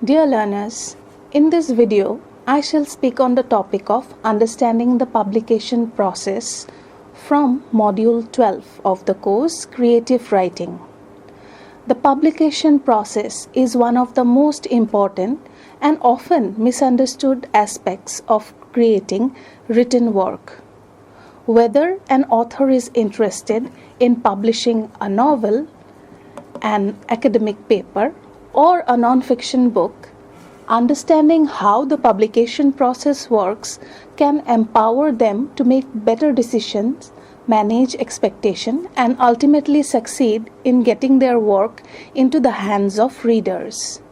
Dear learners, in this video, I shall speak on the topic of understanding the publication process from Module 12 of the course Creative Writing. The publication process is one of the most important and often misunderstood aspects of creating written work. Whether an author is interested in publishing a novel, an academic paper, or a non-fiction book, understanding how the publication process works can empower them to make better decisions, manage expectation, and ultimately succeed in getting their work into the hands of readers.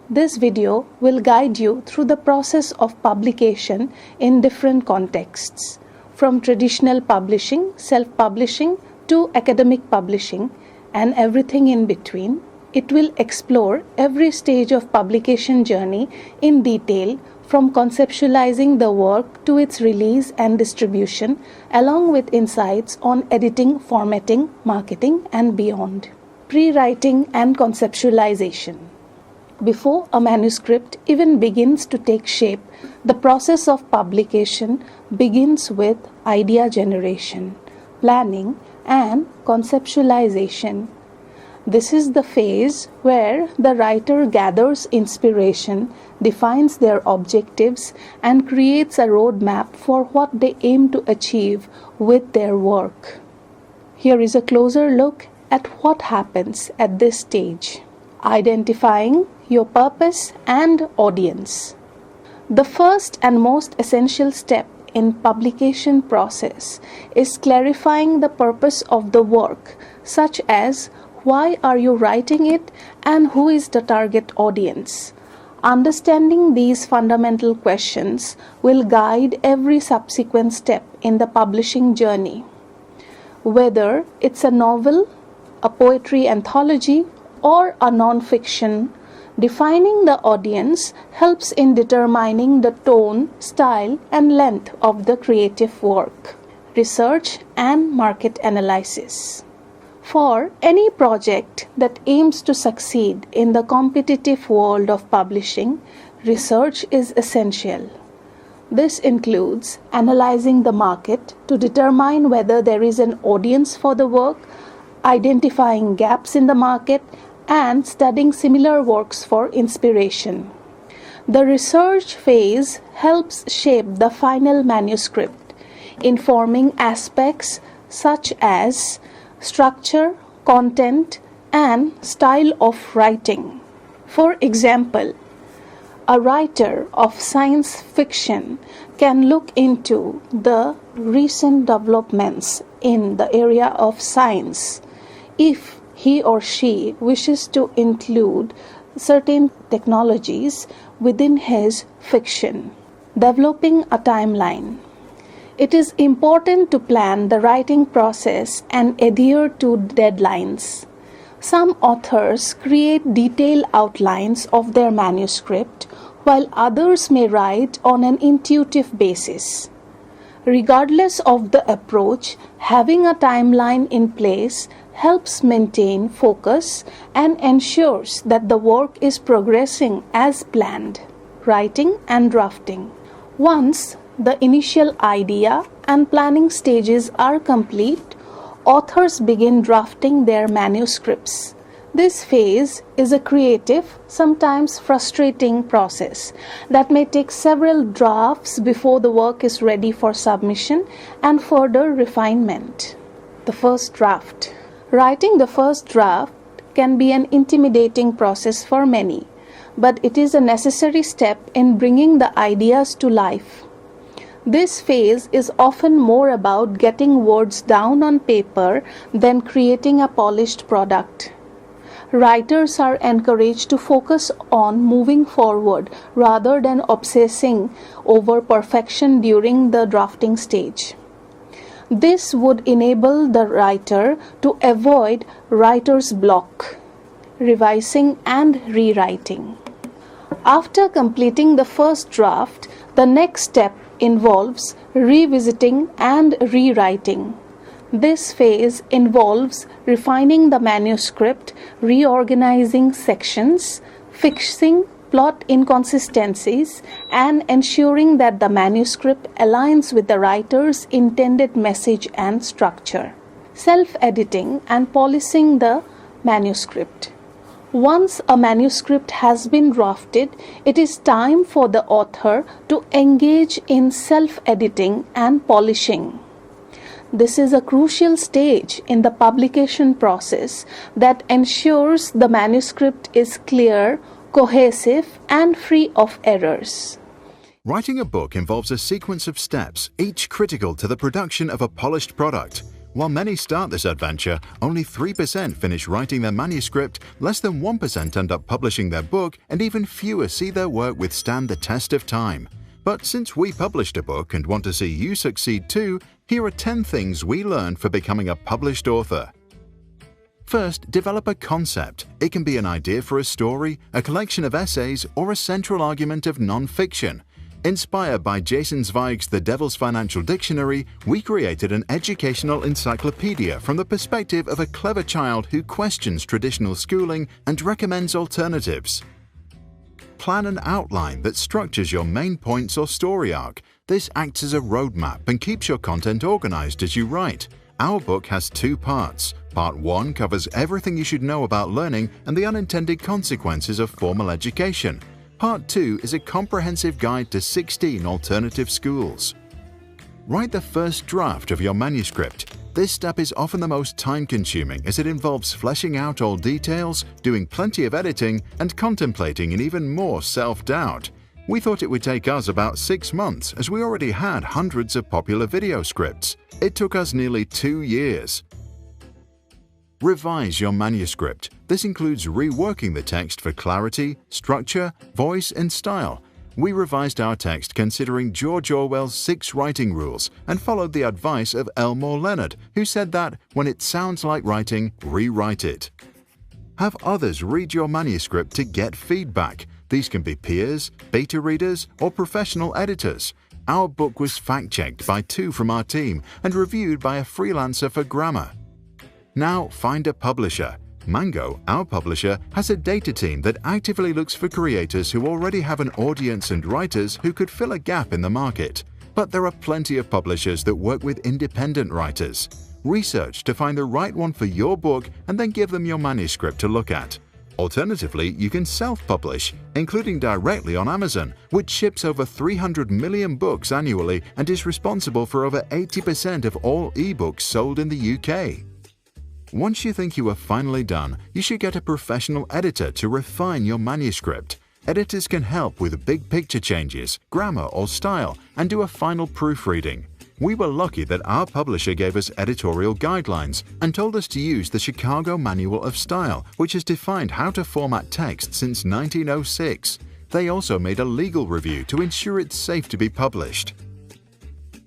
This video will guide you through the process of publication in different contexts, from traditional publishing, self-publishing, to academic publishing, and everything in between. It will explore every stage of publication journey in detail, from conceptualizing the work to its release and distribution, along with insights on editing, formatting, marketing, and beyond. Pre-writing and conceptualization. Before a manuscript even begins to take shape, the process of publication begins with idea generation, planning, and conceptualization. This is the phase where the writer gathers inspiration, defines their objectives, and creates a roadmap for what they aim to achieve with their work. Here is a closer look at what happens at this stage. Identifying your purpose and audience. The first and most essential step in publication process is clarifying the purpose of the work, such as why are you writing it and who is the target audience. Understanding these fundamental questions will guide every subsequent step in the publishing journey. Whether it's a novel, a poetry anthology, or a non-fiction, defining the audience helps in determining the tone, style, and length of the creative work. Research and market analysis. For any project that aims to succeed in the competitive world of publishing, research is essential. This includes analyzing the market to determine whether there is an audience for the work, identifying gaps in the market, and studying similar works for inspiration. The research phase helps shape the final manuscript, informing aspects such as structure, content, and style of writing. For example, a writer of science fiction can look into the recent developments in the area of science if he or she wishes to include certain technologies within his fiction. Developing a timeline. It is important to plan the writing process and adhere to deadlines. Some authors create detailed outlines of their manuscript, while others may write on an intuitive basis. Regardless of the approach, having a timeline in place helps maintain focus and ensures that the work is progressing as planned. Writing and drafting. Once the initial idea and planning stages are complete, authors begin drafting their manuscripts. This phase is a creative, sometimes frustrating process that may take several drafts before the work is ready for submission and further refinement. The first draft. Writing the first draft can be an intimidating process for many, but it is a necessary step in bringing the ideas to life. This phase is often more about getting words down on paper than creating a polished product. Writers are encouraged to focus on moving forward rather than obsessing over perfection during the drafting stage. This would enable the writer to avoid writer's block, revising and rewriting. After completing the first draft, the next step involves revisiting and rewriting. This phase involves refining the manuscript, reorganizing sections, fixing plot inconsistencies, and ensuring that the manuscript aligns with the writer's intended message and structure. Self-editing and polishing the manuscript. Once a manuscript has been drafted, it is time for the author to engage in self-editing and polishing. This is a crucial stage in the publication process that ensures the manuscript is clear, cohesive, and free of errors. Writing a book involves a sequence of steps, each critical to the production of a polished product. While many start this adventure, only 3% finish writing their manuscript, less than 1% end up publishing their book, and even fewer see their work withstand the test of time. But since we published a book and want to see you succeed too, here are 10 things we learned for becoming a published author. First, develop a concept. It can be an idea for a story, a collection of essays, or a central argument of non-fiction. Inspired by Jason Zweig's The Devil's Financial Dictionary, we created an educational encyclopedia from the perspective of a clever child who questions traditional schooling and recommends alternatives. Plan an outline that structures your main points or story arc. This acts as a roadmap and keeps your content organized as you write. Our book has 2 parts. Part 1 covers everything you should know about learning and the unintended consequences of formal education. Part 2 is a comprehensive guide to 16 alternative schools. Write the first draft of your manuscript. This step is often the most time-consuming as it involves fleshing out all details, doing plenty of editing, and contemplating in even more self-doubt. We thought it would take us about 6 months as we already had hundreds of popular video scripts. It took us nearly 2 years. Revise your manuscript. This includes reworking the text for clarity, structure, voice, and style. We revised our text considering George Orwell's 6 writing rules and followed the advice of Elmore Leonard, who said that when it sounds like writing, rewrite it. Have others read your manuscript to get feedback. These can be peers, beta readers, or professional editors. Our book was fact-checked by 2 from our team and reviewed by a freelancer for grammar. Now find a publisher. Mango, our publisher, has a data team that actively looks for creators who already have an audience and writers who could fill a gap in the market. But there are plenty of publishers that work with independent writers. Research to find the right one for your book and then give them your manuscript to look at. Alternatively, you can self-publish, including directly on Amazon, which ships over 300 million books annually and is responsible for over 80% of all ebooks sold in the UK. Once you think you are finally done, you should get a professional editor to refine your manuscript. Editors can help with big picture changes, grammar or style, and do a final proofreading. We were lucky that our publisher gave us editorial guidelines and told us to use the Chicago Manual of Style, which has defined how to format text since 1906. They also made a legal review to ensure it's safe to be published.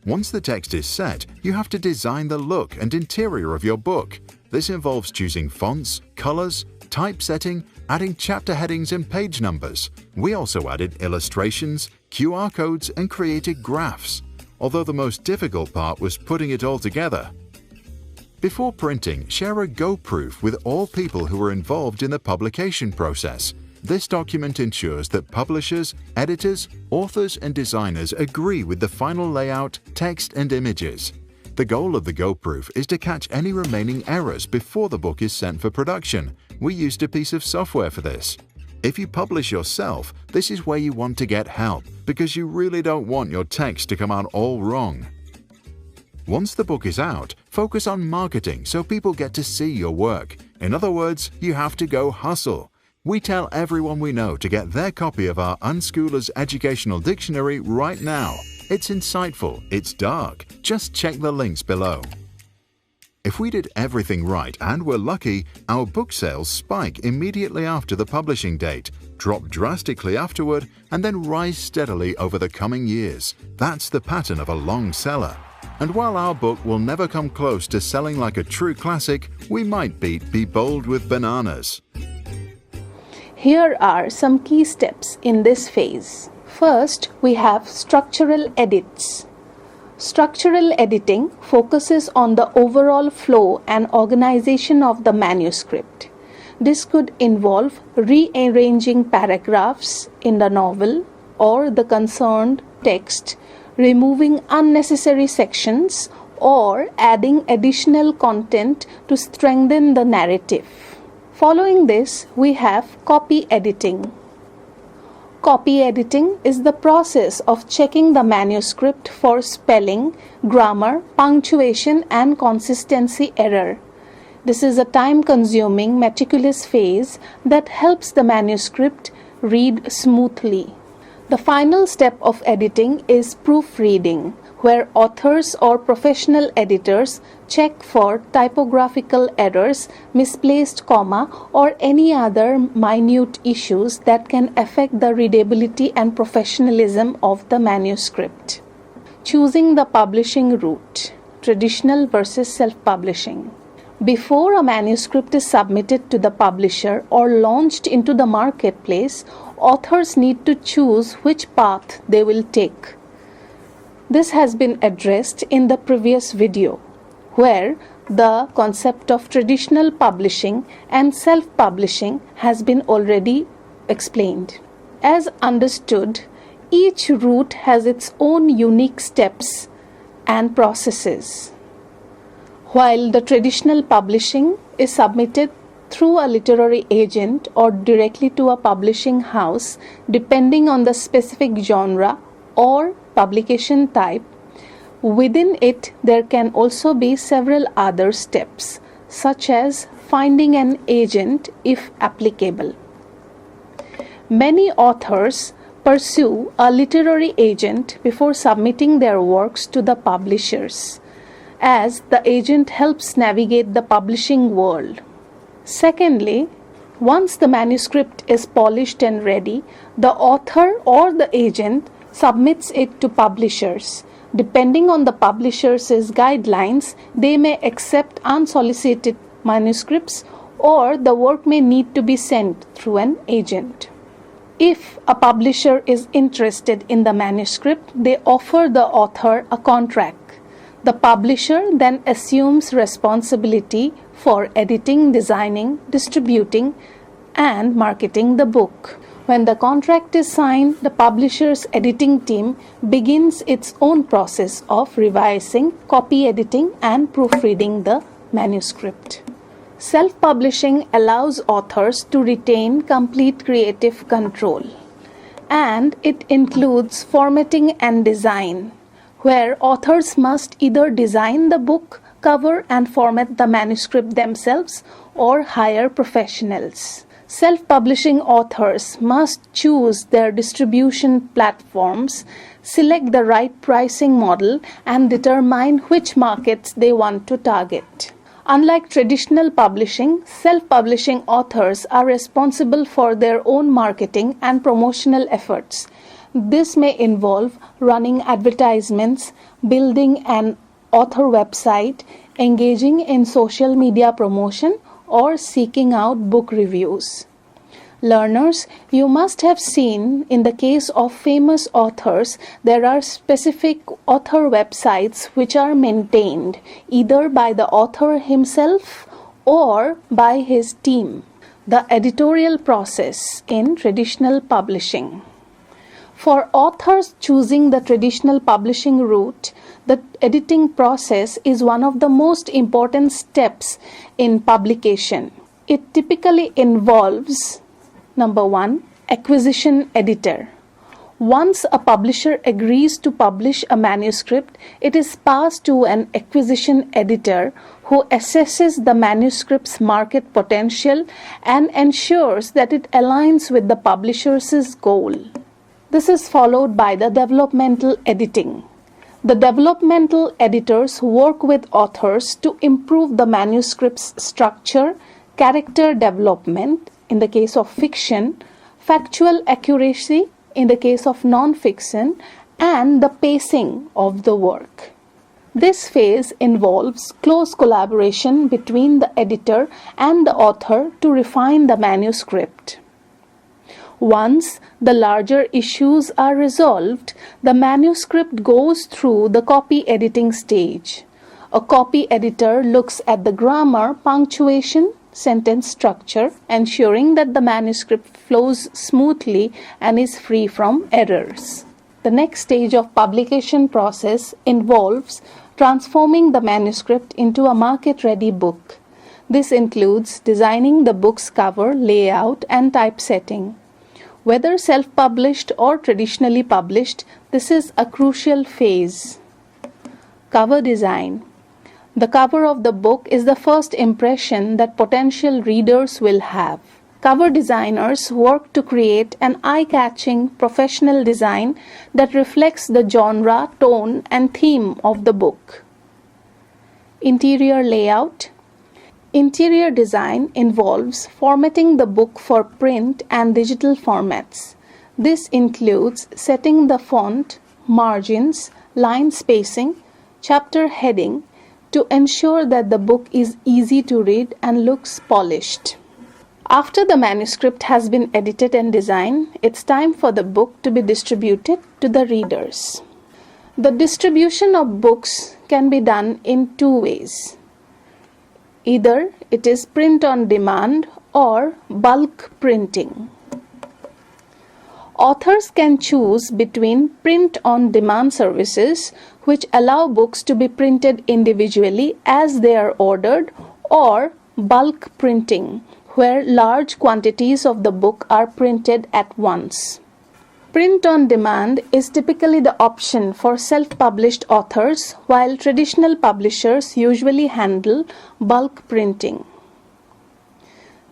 Once the text is set, you have to design the look and interior of your book. This involves choosing fonts, colors, typesetting, adding chapter headings and page numbers. We also added illustrations, QR codes, and created graphs, although the most difficult part was putting it all together. Before printing, share a Go proof with all people who are involved in the publication process. This document ensures that publishers, editors, authors, and designers agree with the final layout, text, and images. The goal of the Go proof is to catch any remaining errors before the book is sent for production. We used a piece of software for this. If you publish yourself, this is where you want to get help because you really don't want your text to come out all wrong. Once the book is out, focus on marketing so people get to see your work. In other words, you have to go hustle. We tell everyone we know to get their copy of our Unschoolers Educational Dictionary right now. It's insightful, it's dark. Just check the links below. If we did everything right and were lucky, our book sales spike immediately after the publishing date, drop drastically afterward, and then rise steadily over the coming years. That's the pattern of a long seller. And while our book will never come close to selling like a true classic, we might beat Be Bold with Bananas. Here are some key steps in this phase. First, we have structural edits. Structural editing focuses on the overall flow and organization of the manuscript. This could involve rearranging paragraphs in the novel or the concerned text, removing unnecessary sections, or adding additional content to strengthen the narrative. Following this, we have copy editing. Copy editing is the process of checking the manuscript for spelling, grammar, punctuation, and consistency error. This is a time-consuming, meticulous phase that helps the manuscript read smoothly. The final step of editing is proofreading, where authors or professional editors check for typographical errors, misplaced comma, or any other minute issues that can affect the readability and professionalism of the manuscript. Choosing the publishing route, traditional versus self-publishing. Before a manuscript is submitted to the publisher or launched into the marketplace, authors need to choose which path they will take. This has been addressed in the previous video, where the concept of traditional publishing and self-publishing has been already explained. As understood, each route has its own unique steps and processes. While the traditional publishing is submitted through a literary agent or directly to a publishing house, depending on the specific genre or publication type, within it there can also be several other steps, such as finding an agent if applicable. Many authors pursue a literary agent before submitting their works to the publishers, as the agent helps navigate the publishing world. Secondly, once the manuscript is polished and ready, the author or the agent submits it to publishers. Depending on the publishers' guidelines, they may accept unsolicited manuscripts, or the work may need to be sent through an agent. If a publisher is interested in the manuscript, they offer the author a contract. The publisher then assumes responsibility for editing, designing, distributing, and marketing the book. When the contract is signed, the publisher's editing team begins its own process of revising, copy editing, and proofreading the manuscript. Self-publishing allows authors to retain complete creative control, and it includes formatting and design, where authors must either design the book cover and format the manuscript themselves or hire professionals. Self-publishing authors must choose their distribution platforms, select the right pricing model, and determine which markets they want to target. Unlike traditional publishing, self-publishing authors are responsible for their own marketing and promotional efforts. This may involve running advertisements, building an author website, engaging in social media promotion, or seeking out book reviews. Learners, you must have seen in the case of famous authors, there are specific author websites which are maintained either by the author himself or by his team. The editorial process in traditional publishing. For authors choosing the traditional publishing route, the editing process is one of the most important steps in publication. It typically involves, number 1, acquisition editor. Once a publisher agrees to publish a manuscript, it is passed to an acquisition editor who assesses the manuscript's market potential and ensures that it aligns with the publisher's goal. This is followed by the developmental editing. The developmental editors work with authors to improve the manuscript's structure, character development in the case of fiction, factual accuracy in the case of non-fiction, and the pacing of the work. This phase involves close collaboration between the editor and the author to refine the manuscript. Once the larger issues are resolved, the manuscript goes through the copy editing stage. A copy editor looks at the grammar, punctuation, sentence structure, ensuring that the manuscript flows smoothly and is free from errors. The next stage of publication process involves transforming the manuscript into a market-ready book. This includes designing the book's cover, layout, and typesetting. Whether self-published or traditionally published, this is a crucial phase. Cover design. The cover of the book is the first impression that potential readers will have. Cover designers work to create an eye-catching professional design that reflects the genre, tone, and theme of the book. Interior layout. Interior design involves formatting the book for print and digital formats. This includes setting the font, margins, line spacing, chapter heading to ensure that the book is easy to read and looks polished. After the manuscript has been edited and designed, it's time for the book to be distributed to the readers. The distribution of books can be done in two ways. Either it is print on demand or bulk printing. Authors can choose between print on demand services, which allow books to be printed individually as they are ordered, or bulk printing, where large quantities of the book are printed at once. Print on demand is typically the option for self-published authors, while traditional publishers usually handle bulk printing.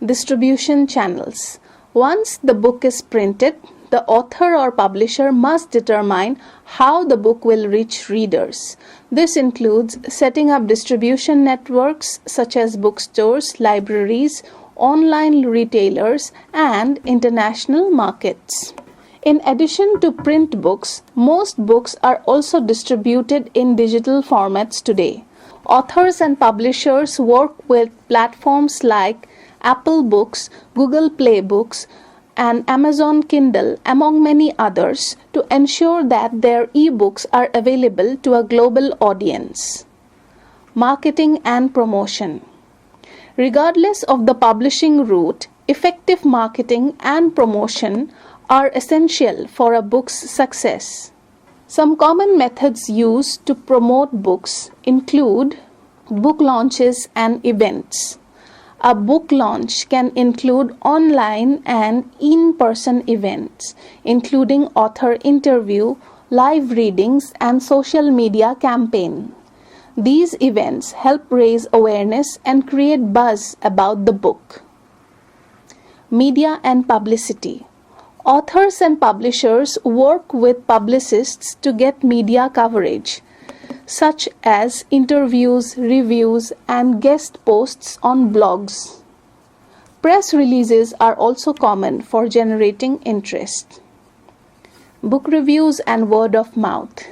Distribution channels. Once the book is printed, the author or publisher must determine how the book will reach readers. This includes setting up distribution networks such as bookstores, libraries, online retailers, and international markets. In addition to print books, most books are also distributed in digital formats today. Authors and publishers work with platforms like Apple Books, Google Play Books, and Amazon Kindle, among many others, to ensure that their e-books are available to a global audience. Marketing and promotion. Regardless of the publishing route, effective marketing and promotion are essential for a book's success. Some common methods used to promote books include book launches and events. A book launch can include online and in-person events, including author interview, live readings, and social media campaign. These events help raise awareness and create buzz about the book. Media and publicity. Authors and publishers work with publicists to get media coverage, such as interviews, reviews, and guest posts on blogs. Press releases are also common for generating interest. Book reviews and word of mouth.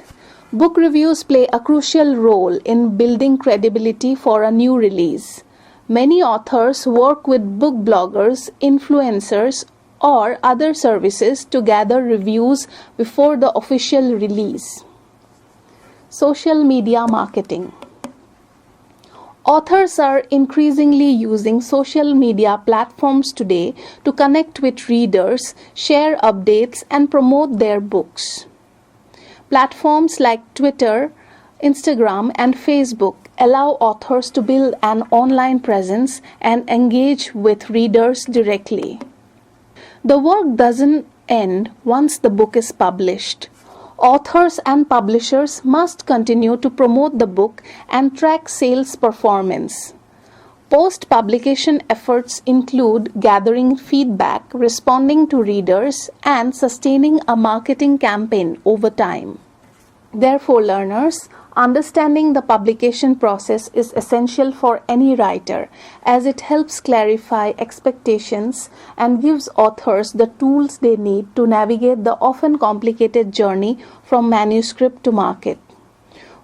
Book reviews play a crucial role in building credibility for a new release. Many authors work with book bloggers, influencers, or other services to gather reviews before the official release. Social media marketing. Authors are increasingly using social media platforms today to connect with readers, share updates, and promote their books. Platforms like Twitter, Instagram, and Facebook allow authors to build an online presence and engage with readers directly. The work doesn't end once the book is published. Authors and publishers must continue to promote the book and track sales performance. Post-publication efforts include gathering feedback, responding to readers, and sustaining a marketing campaign over time. Therefore, learners, understanding the publication process is essential for any writer, as it helps clarify expectations and gives authors the tools they need to navigate the often complicated journey from manuscript to market.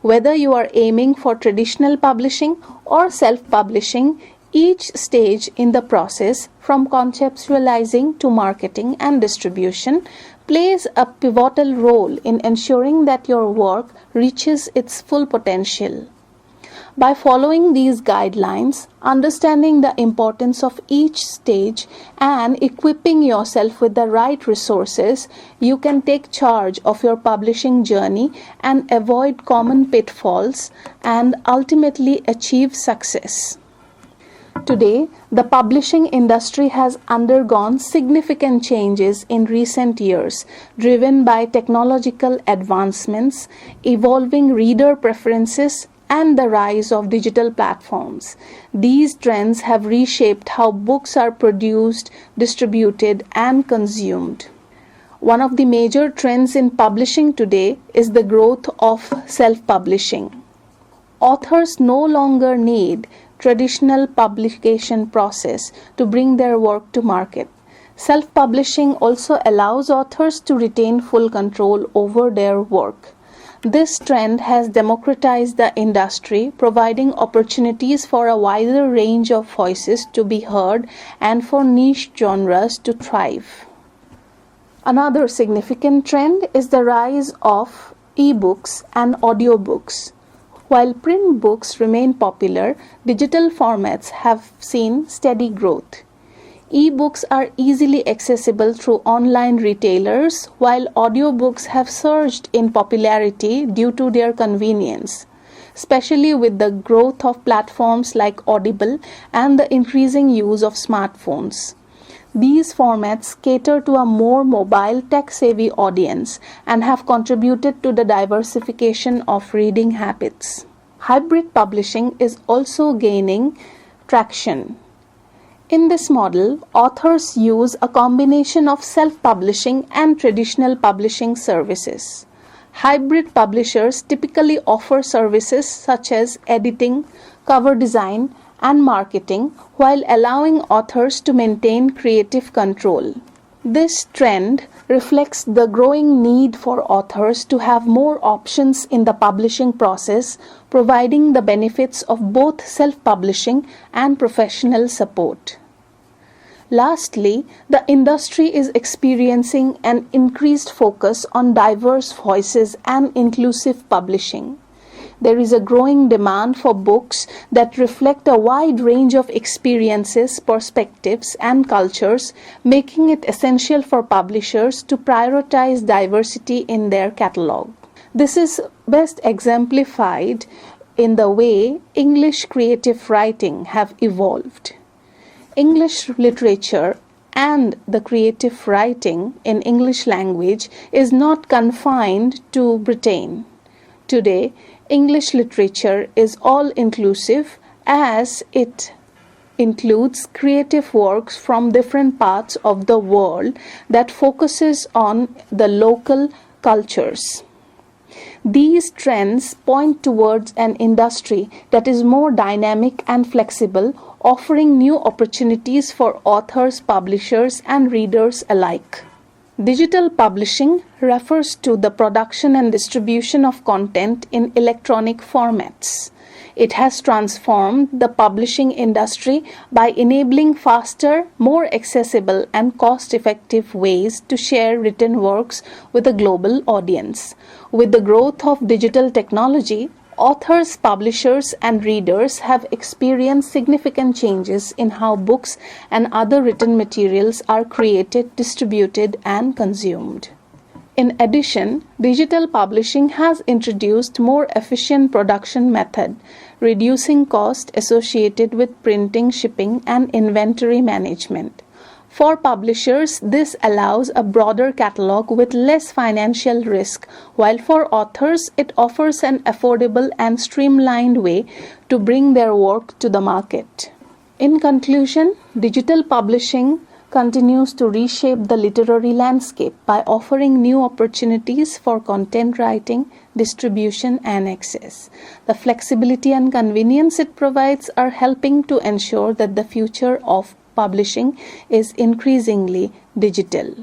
Whether you are aiming for traditional publishing or self-publishing, each stage in the process, from conceptualizing to marketing and distribution, plays a pivotal role in ensuring that your work reaches its full potential. By following these guidelines, understanding the importance of each stage, and equipping yourself with the right resources, you can take charge of your publishing journey and avoid common pitfalls and ultimately achieve success. Today, the publishing industry has undergone significant changes in recent years, driven by technological advancements, evolving reader preferences, and the rise of digital platforms. These trends have reshaped how books are produced, distributed, and consumed. One of the major trends in publishing today is the growth of self-publishing. Authors no longer need traditional publication process to bring their work to market. Self-publishing also allows authors to retain full control over their work. This trend has democratized the industry, providing opportunities for a wider range of voices to be heard and for niche genres to thrive. Another significant trend is the rise of e-books and audiobooks. While print books remain popular, digital formats have seen steady growth. E-books are easily accessible through online retailers, while audiobooks have surged in popularity due to their convenience, especially with the growth of platforms like Audible and the increasing use of smartphones. These formats cater to a more mobile, tech-savvy audience and have contributed to the diversification of reading habits. Hybrid publishing is also gaining traction. In this model, authors use a combination of self-publishing and traditional publishing services. Hybrid publishers typically offer services such as editing, cover design, and marketing, while allowing authors to maintain creative control. This trend reflects the growing need for authors to have more options in the publishing process, providing the benefits of both self-publishing and professional support. Lastly, the industry is experiencing an increased focus on diverse voices and inclusive publishing. There is a growing demand for books that reflect a wide range of experiences, perspectives, and cultures, making it essential for publishers to prioritize diversity in their catalog. This is best exemplified in the way English creative writing have evolved. English literature and the creative writing in English language is not confined to Britain. Today, English literature is all-inclusive as it includes creative works from different parts of the world that focuses on the local cultures. These trends point towards an industry that is more dynamic and flexible, offering new opportunities for authors, publishers, and readers alike. Digital publishing refers to the production and distribution of content in electronic formats. It has transformed the publishing industry by enabling faster, more accessible, and cost-effective ways to share written works with a global audience. With the growth of digital technology, authors, publishers, and readers have experienced significant changes in how books and other written materials are created, distributed, and consumed. In addition, digital publishing has introduced more efficient production method, reducing costs associated with printing, shipping, and inventory management. For publishers, this allows a broader catalog with less financial risk, while for authors, it offers an affordable and streamlined way to bring their work to the market. In conclusion, digital publishing continues to reshape the literary landscape by offering new opportunities for content writing, distribution, and access. The flexibility and convenience it provides are helping to ensure that the future of publishing is increasingly digital.